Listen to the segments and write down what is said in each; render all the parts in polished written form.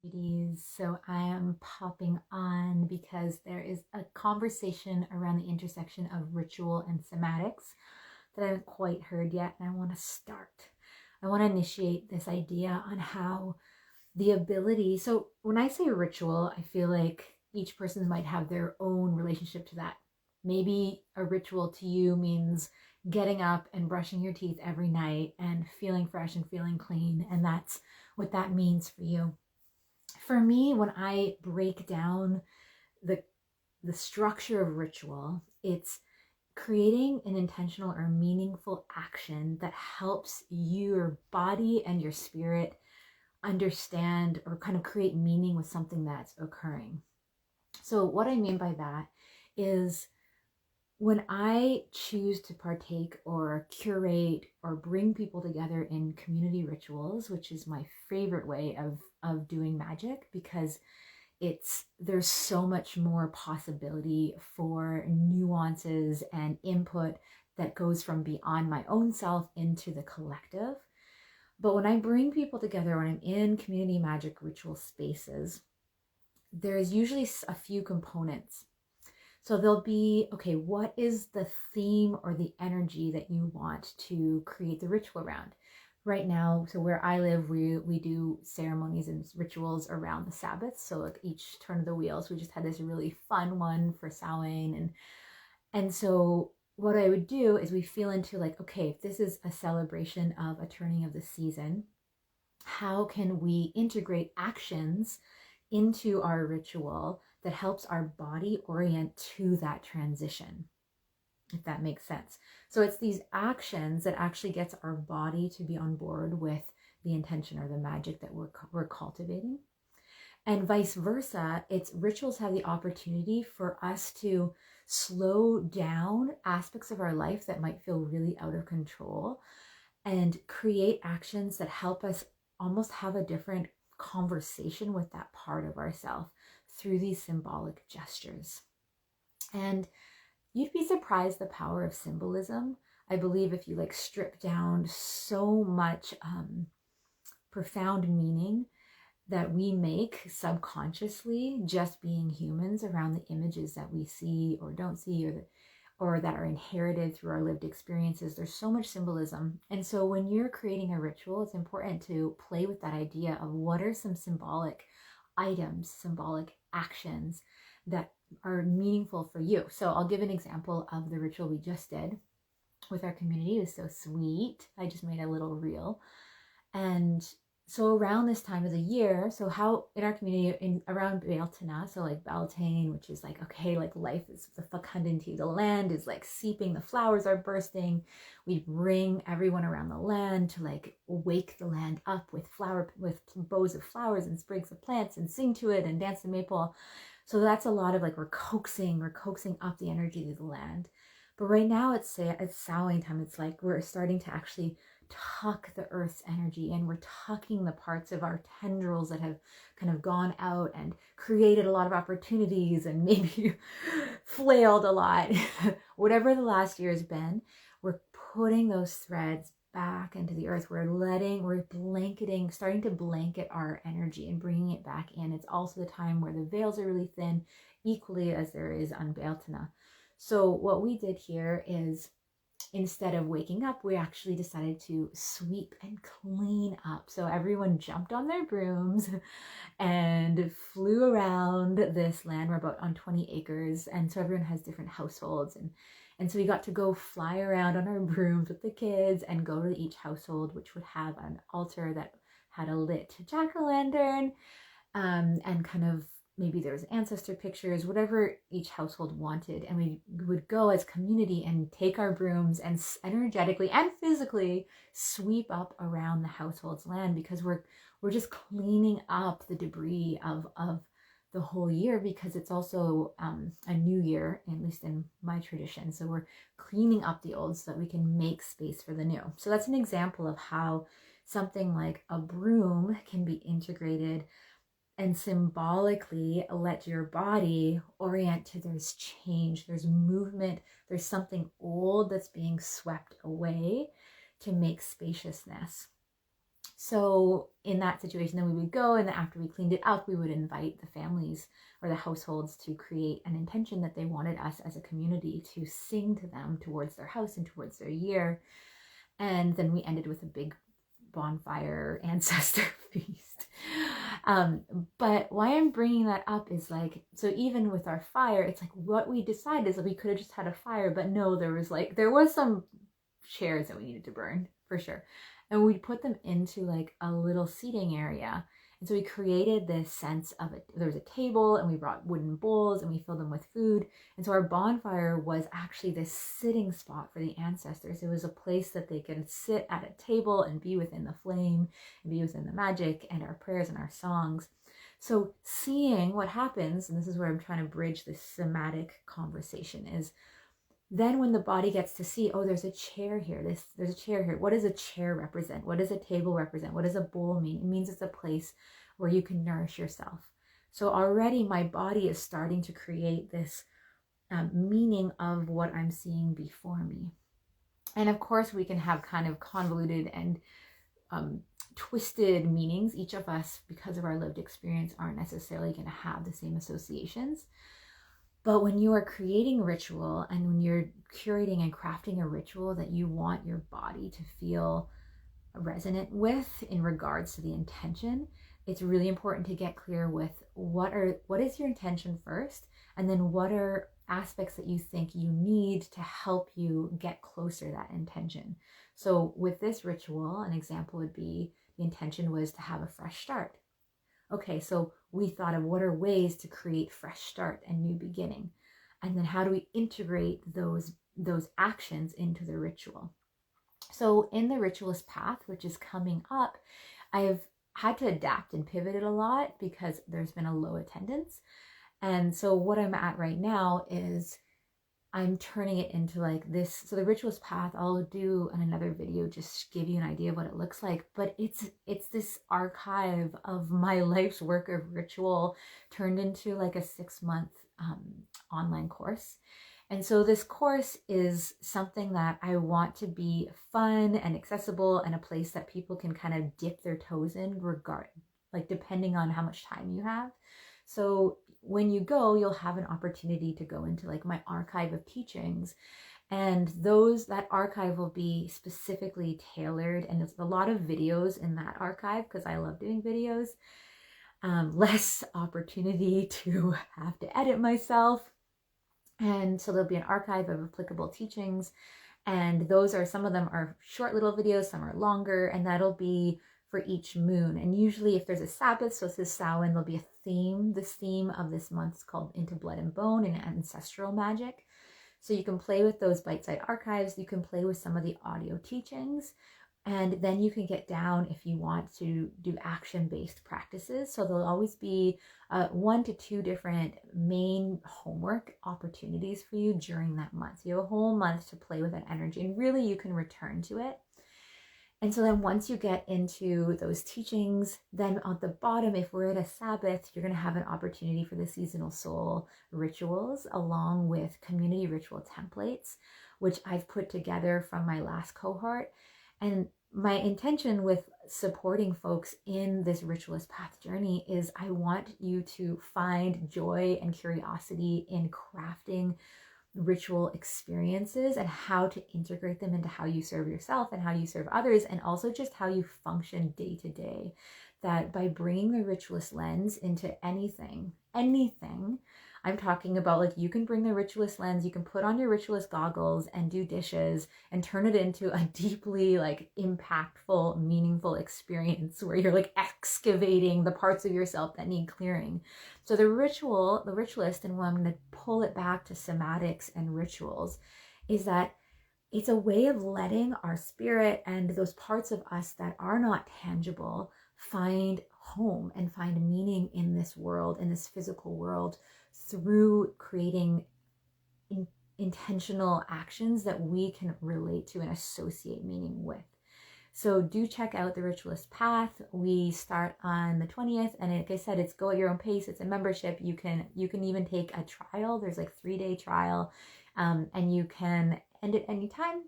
Ladies. So I am popping on because there is a conversation around the intersection of ritual and somatics that I haven't quite heard yet, and I want to start. I want to initiate this idea on how the ability. So when I say ritual, I feel like each person might have their own relationship to that. Maybe a ritual to you means getting up and brushing your teeth every night and feeling fresh and feeling clean, and that's what that means for you. For me, when I break down the the structure of ritual, it's creating an intentional or meaningful action that helps your body and your spirit understand or kind of create meaning with something that's occurring. So what I mean by that is when I choose to partake or curate or bring people together in community rituals, which is my favorite way of doing magic, because there's so much more possibility for nuances and input that goes from beyond my own self into the collective. But when I bring people together, when I'm in community magic ritual spaces, there's usually a few components. So there'll be, okay, what is the theme or the energy that you want to create the ritual around? Right now, so where I live, we do ceremonies and rituals around the Sabbath. So like each turn of the wheels, we just had this really fun one for Samhain, and so what I would do is we feel into like, okay, if this is a celebration of a turning of the season, how can we integrate actions into our ritual that helps our body orient to that transition, if that makes sense. So it's these actions that actually gets our body to be on board with the intention or the magic that we're cultivating. And vice versa, it's rituals have the opportunity for us to slow down aspects of our life that might feel really out of control and create actions that help us almost have a different conversation with that part of ourself through these symbolic gestures. And you'd be surprised the power of symbolism. I believe if you like strip down so much profound meaning that we make subconsciously just being humans around the images that we see or don't see, or that are inherited through our lived experiences. There's so much symbolism. And so when you're creating a ritual, it's important to play with that idea of what are some symbolic items, symbolic actions that are meaningful for you. So I'll give an example of the ritual we just did with our community. It was so sweet. I just made a little reel. And so around this time of the year, so how in our community around Beltana, so like Beltane, which is like, okay, like life is the fecundity, the land is like seeping, the flowers are bursting. We bring everyone around the land to like wake the land up with bows of flowers and sprigs of plants and sing to it and dance the maypole. So that's a lot of like we're coaxing up the energy of the land. But right now it's Samhain time. It's like we're starting to actually tuck the earth's energy in. We're tucking the parts of our tendrils that have kind of gone out and created a lot of opportunities and maybe flailed a lot. Whatever the last year has been, we're putting those threads back into the earth. We're starting to blanket our energy and bringing it back in. It's also the time where the veils are really thin, equally as there is on Beltana. So what we did here is, instead of waking up, we actually decided to sweep and clean up. So everyone jumped on their brooms and flew around this land. We're about on 20 acres. And so everyone has different households. And so we got to go fly around on our brooms with the kids and go to each household, which would have an altar that had a lit jack-o'-lantern, and kind of maybe there was ancestor pictures, whatever each household wanted. And we would go as community and take our brooms and energetically and physically sweep up around the household's land, because we're just cleaning up the debris of the whole year, because it's also a new year, at least in my tradition. So we're cleaning up the old so that we can make space for the new. So that's an example of how something like a broom can be integrated and symbolically let your body orient to there's change, there's movement, there's something old that's being swept away to make spaciousness. So in that situation, then we would go, and then after we cleaned it up, we would invite the families or the households to create an intention that they wanted us as a community to sing to them towards their house and towards their year. And then we ended with a big bonfire ancestor feast. But why I'm bringing that up is like, so even with our fire, it's like what we decided is that we could have just had a fire, but no, there was some chairs that we needed to burn for sure. And we put them into like a little seating area. And so we created this sense of it. There was a table, and we brought wooden bowls, and we filled them with food. And so our bonfire was actually this sitting spot for the ancestors. It was a place that they could sit at a table and be within the flame and be within the magic and our prayers and our songs. So seeing what happens, and this is where I'm trying to bridge this somatic conversation, is then when the body gets to see, oh, there's a chair here. There's a chair here. What does a chair represent? What does a table represent? What does a bowl mean? It means it's a place where you can nourish yourself. So already my body is starting to create this meaning of what I'm seeing before me. And of course, we can have kind of convoluted and twisted meanings. Each of us, because of our lived experience, aren't necessarily going to have the same associations. But when you are creating ritual, and when you're curating and crafting a ritual that you want your body to feel resonant with in regards to the intention, it's really important to get clear with what is your intention first, and then what are aspects that you think you need to help you get closer to that intention. So with this ritual, an example would be the intention was to have a fresh start. Okay, so we thought of what are ways to create fresh start and new beginning. And then how do we integrate those actions into the ritual? So in the ritualist path, which is coming up, I've had to adapt and pivot it a lot because there's been a low attendance. And so what I'm at right now is I'm turning it into like this. So the ritualist path, I'll do in another video, just give you an idea of what it looks like. But it's this archive of my life's work of ritual turned into like a 6-month online course. And so this course is something that I want to be fun and accessible, and a place that people can kind of dip their toes in, depending on how much time you have. So when you go, you'll have an opportunity to go into like my archive of teachings, and that archive will be specifically tailored, and there's a lot of videos in that archive because I love doing videos. Less opportunity to have to edit myself. And so there'll be an archive of applicable teachings, and some of them are short little videos, some are longer, and that'll be for each moon. And usually if there's a Sabbath, so this is Samhain, there'll be a theme. This theme of this month is called Into Blood and Bone and Ancestral Magic. So you can play with those bite-sized archives. You can play with some of the audio teachings. And then you can get down if you want to do action-based practices. So there'll always be 1 to 2 different main homework opportunities for you during that month. So you have a whole month to play with that energy, and really you can return to it. And so then once you get into those teachings, then at the bottom, if we're at a Sabbath, you're going to have an opportunity for the seasonal soul rituals, along with community ritual templates, which I've put together from my last cohort. And my intention with supporting folks in this ritualist path journey is I want you to find joy and curiosity in crafting ritual experiences and how to integrate them into how you serve yourself and how you serve others, and also just how you function day to day. That by bringing the ritualist lens into anything, I'm talking about, like, you can bring the ritualist lens, you can put on your ritualist goggles and do dishes and turn it into a deeply like impactful, meaningful experience where you're like excavating the parts of yourself that need clearing. So the ritualist, and when I'm going to pull it back to somatics and rituals, is that it's a way of letting our spirit and those parts of us that are not tangible find home and find meaning in this world, in this physical world, through creating intentional actions that we can relate to and associate meaning with. So do check out the Ritualist Path. We start on the 20th, and like I said, it's go at your own pace. It's a membership. You can even take a trial. There's like 3-day trial, and you can end it anytime.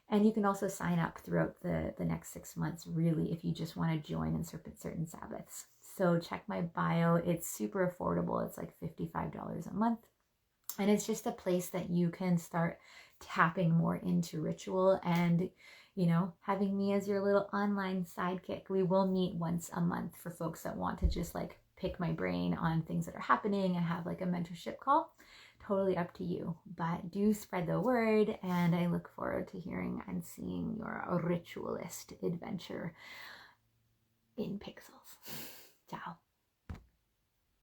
And you can also sign up throughout the next 6 months, really, if you just want to join in certain Sabbaths. So check my bio. It's super affordable. It's like $55 a month. And it's just a place that you can start tapping more into ritual and, having me as your little online sidekick. We will meet once a month for folks that want to just like pick my brain on things that are happening and have like a mentorship call. Totally up to you, but do spread the word, and I look forward to hearing and seeing your ritualist adventure in pixels. Ciao.